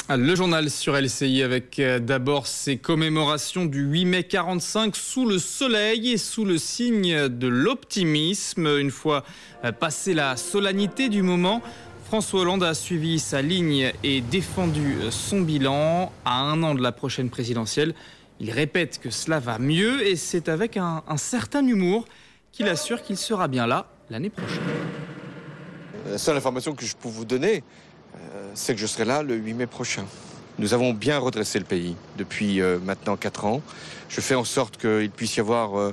Le journal sur LCI avec d'abord ces commémorations du 8 mai 45 sous le soleil et sous le signe de l'optimisme. Une fois passée la solennité du moment, François Hollande a suivi sa ligne et défendu son bilan. À 1 an de la prochaine présidentielle, il répète que cela va mieux et c'est avec un certain humour qu'il assure qu'il sera bien là l'année prochaine. La seule information que je peux vous donner, c'est que je serai là le 8 mai prochain. Nous avons bien redressé le pays depuis maintenant 4 ans. Je fais en sorte qu'il puisse y avoir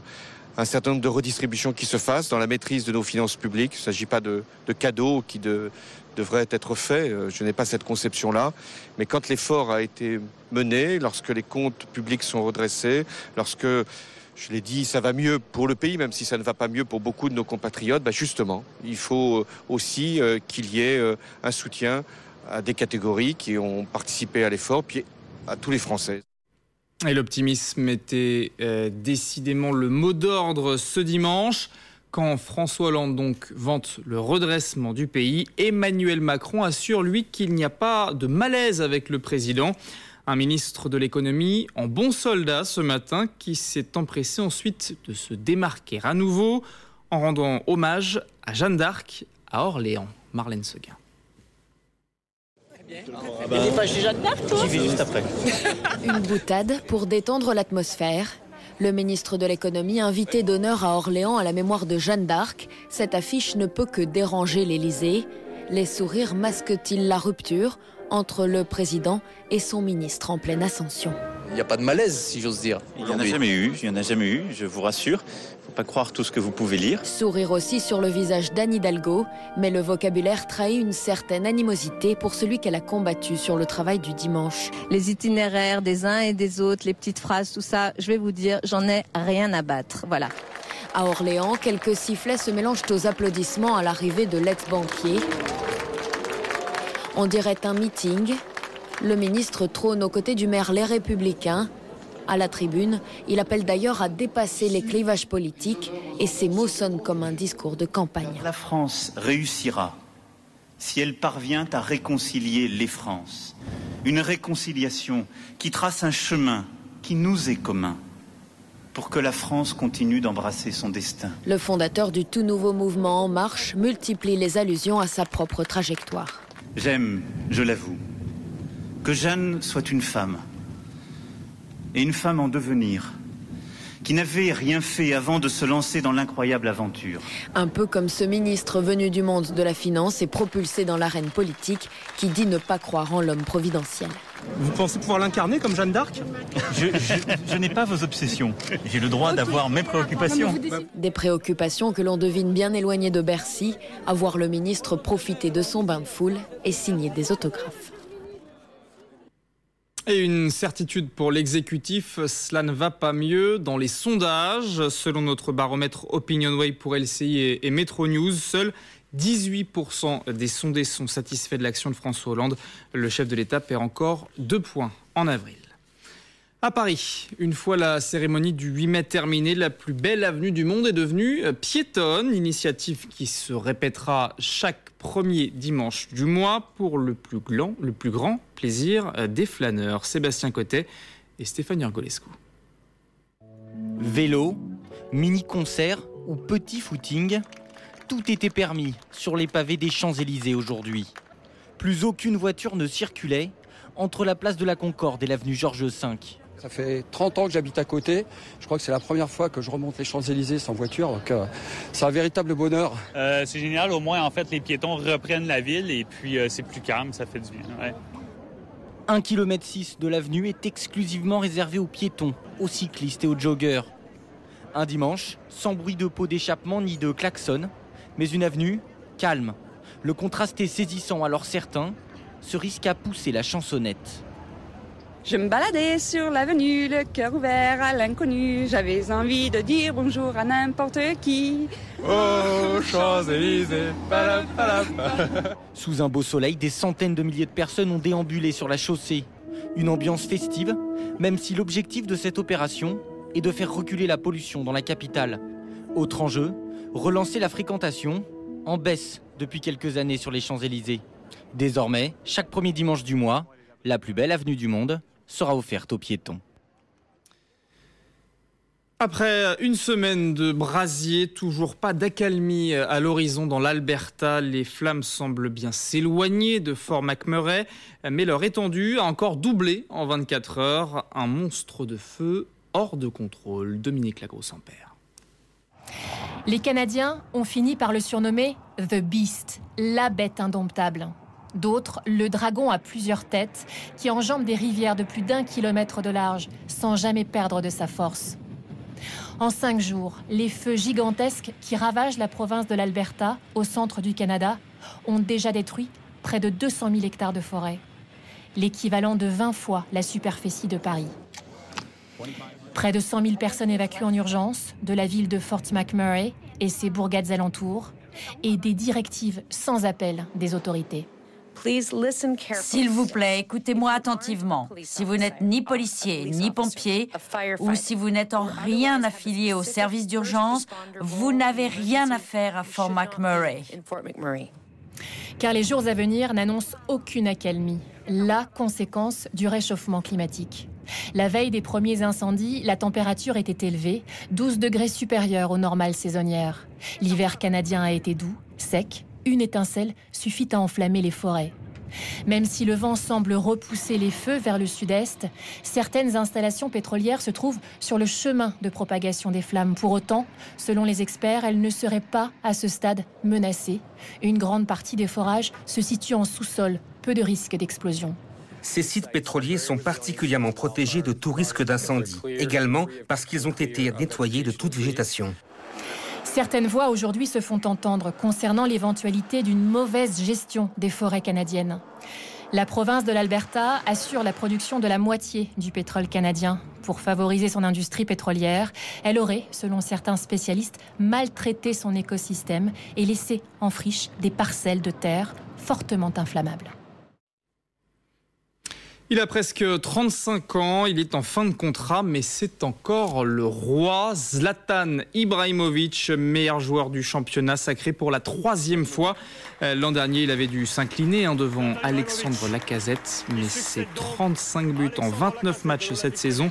un certain nombre de redistributions qui se fassent dans la maîtrise de nos finances publiques. Il ne s'agit pas de cadeaux qui devraient être faits. Je n'ai pas cette conception-là. Mais quand l'effort a été mené, lorsque les comptes publics sont redressés, lorsque, je l'ai dit, ça va mieux pour le pays, même si ça ne va pas mieux pour beaucoup de nos compatriotes, justement, il faut aussi qu'il y ait un soutien à des catégories qui ont participé à l'effort, puis à tous les Français. Et l'optimisme était décidément le mot d'ordre ce dimanche. Quand François Hollande donc vante le redressement du pays, Emmanuel Macron assure lui qu'il n'y a pas de malaise avec le président. Un ministre de l'économie en bon soldat ce matin qui s'est empressé ensuite de se démarquer à nouveau en rendant hommage à Jeanne d'Arc à Orléans. Marlène Seguin. Des pages de Jeanne d'Arc, toi ? J'y vais juste après. Une boutade pour détendre l'atmosphère. Le ministre de l'économie invité d'honneur à Orléans à la mémoire de Jeanne d'Arc. Cette affiche ne peut que déranger l'Élysée. Les sourires masquent-ils la rupture entre le président et son ministre en pleine ascension? Il n'y a pas de malaise, si j'ose dire. Il n'y en a jamais eu, je vous rassure. Il ne faut pas croire tout ce que vous pouvez lire. Sourire aussi sur le visage d'Anne Hidalgo, mais le vocabulaire trahit une certaine animosité pour celui qu'elle a combattu sur le travail du dimanche. Les itinéraires des uns et des autres, les petites phrases, tout ça, je vais vous dire, j'en ai rien à battre. Voilà. À Orléans, quelques sifflets se mélangent aux applaudissements à l'arrivée de l'ex-banquier. On dirait un meeting. Le ministre trône aux côtés du maire Les Républicains. À la tribune, il appelle d'ailleurs à dépasser les clivages politiques et ses mots sonnent comme un discours de campagne. La France réussira si elle parvient à réconcilier les Frances. Une réconciliation qui trace un chemin qui nous est commun pour que la France continue d'embrasser son destin. Le fondateur du tout nouveau mouvement En Marche multiplie les allusions à sa propre trajectoire. J'aime, je l'avoue, que Jeanne soit une femme, et une femme en devenir, qui n'avait rien fait avant de se lancer dans l'incroyable aventure. Un peu comme ce ministre venu du monde de la finance et propulsé dans l'arène politique qui dit ne pas croire en l'homme providentiel. Vous pensez pouvoir l'incarner comme Jeanne d'Arc ? Je n'ai pas vos obsessions. J'ai le droit d'avoir mes préoccupations. Des préoccupations que l'on devine bien éloignées de Bercy, à voir le ministre profiter de son bain de foule et signer des autographes. Et une certitude pour l'exécutif, cela ne va pas mieux dans les sondages. Selon notre baromètre OpinionWay pour LCI et Metro News, seuls 18% des sondés sont satisfaits de l'action de François Hollande. Le chef de l'État perd encore 2 points en avril. À Paris, une fois la cérémonie du 8 mai terminée, la plus belle avenue du monde est devenue piétonne. Initiative qui se répétera chaque premier dimanche du mois pour le plus grand plaisir des flâneurs. Sébastien Cotet et Stéphane Urgolescu. Vélo, mini-concert ou petit footing, tout était permis sur les pavés des Champs-Élysées aujourd'hui. Plus aucune voiture ne circulait entre la place de la Concorde et l'avenue Georges V. Ça fait 30 ans que j'habite à côté. Je crois que c'est la première fois que je remonte les Champs-Élysées sans voiture. Donc c'est un véritable bonheur. C'est génial. Au moins, en fait, les piétons reprennent la ville et puis c'est plus calme. Ça fait du bien. Ouais. 1,6 km de l'avenue est exclusivement réservé aux piétons, aux cyclistes et aux joggeurs. Un dimanche, sans bruit de pots d'échappement ni de klaxon, mais une avenue calme. Le contraste est saisissant, alors certains se risquent à pousser la chansonnette. Je me baladais sur l'avenue, le cœur ouvert à l'inconnu. J'avais envie de dire bonjour à n'importe qui. Oh, Champs-Élysées, Sous un beau soleil, des centaines de milliers de personnes ont déambulé sur la chaussée. Une ambiance festive, même si l'objectif de cette opération est de faire reculer la pollution dans la capitale. Autre enjeu, relancer la fréquentation, en baisse depuis quelques années sur les Champs-Élysées. Désormais, chaque premier dimanche du mois, La plus belle avenue du monde sera offerte aux piétons. Après une semaine de brasier, toujours pas d'accalmie à l'horizon dans l'Alberta. Les flammes semblent bien s'éloigner de Fort McMurray, mais leur étendue a encore doublé en 24 heures. Un monstre de feu hors de contrôle. Dominique Lagrosse-Ampère. Les Canadiens ont fini par le surnommer The Beast, la bête indomptable. D'autres, le dragon à plusieurs têtes, qui enjambe des rivières de plus d'1 kilomètre de large, sans jamais perdre de sa force. En 5 jours, les feux gigantesques qui ravagent la province de l'Alberta, au centre du Canada, ont déjà détruit près de 200 000 hectares de forêt, l'équivalent de 20 fois la superficie de Paris. Près de 100 000 personnes évacuées en urgence de la ville de Fort McMurray et ses bourgades alentours, et des directives sans appel des autorités. S'il vous plaît, écoutez-moi attentivement. Si vous n'êtes ni policier, ni pompier, ou si vous n'êtes en rien affilié au service d'urgence, vous n'avez rien à faire à Fort McMurray. Car les jours à venir n'annoncent aucune accalmie, la conséquence du réchauffement climatique. La veille des premiers incendies, la température était élevée, 12 degrés supérieure aux normales saisonnières. L'hiver canadien a été doux, sec. Une étincelle suffit à enflammer les forêts. Même si le vent semble repousser les feux vers le sud-est, certaines installations pétrolières se trouvent sur le chemin de propagation des flammes. Pour autant, selon les experts, elles ne seraient pas à ce stade menacées. Une grande partie des forages se situe en sous-sol, peu de risque d'explosion. Ces sites pétroliers sont particulièrement protégés de tout risque d'incendie, également parce qu'ils ont été nettoyés de toute végétation. Certaines voix aujourd'hui se font entendre concernant l'éventualité d'une mauvaise gestion des forêts canadiennes. La province de l'Alberta assure la production de la moitié du pétrole canadien. Pour favoriser son industrie pétrolière, elle aurait, selon certains spécialistes, maltraité son écosystème et laissé en friche des parcelles de terre fortement inflammables. Il a presque 35 ans, il est en fin de contrat, mais c'est encore le roi. Zlatan Ibrahimovic, meilleur joueur du championnat, sacré pour la 3e fois. L'an dernier, il avait dû s'incliner devant Alexandre Lacazette, mais ses 35 buts en 29 matchs cette saison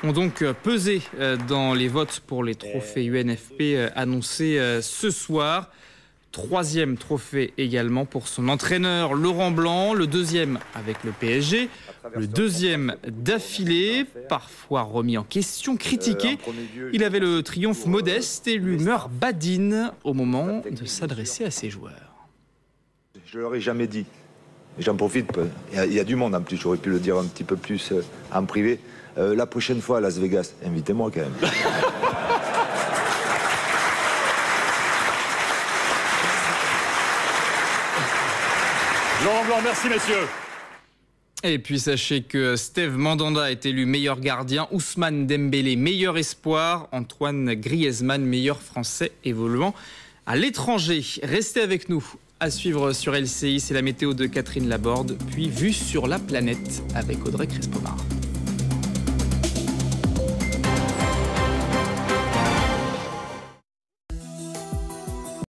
ont donc pesé dans les votes pour les trophées UNFP annoncés ce soir. 3e trophée également pour son entraîneur Laurent Blanc, le 2e avec le PSG, le 2e d'affilée, parfois remis en question, critiqué. Il avait le triomphe modeste et l'humeur badine au moment de s'adresser à ses joueurs. Je ne leur ai jamais dit, et j'en profite, il y a du monde en plus, j'aurais pu le dire un petit peu plus en privé. La prochaine fois à Las Vegas, invitez-moi quand même. Laurent Blanc, merci messieurs. Et puis sachez que Steve Mandanda est élu meilleur gardien, Ousmane Dembélé meilleur espoir, Antoine Griezmann meilleur français évoluant à l'étranger. Restez avec nous. À suivre sur LCI, c'est la météo de Catherine Laborde, puis vue sur la planète avec Audrey Crespovart.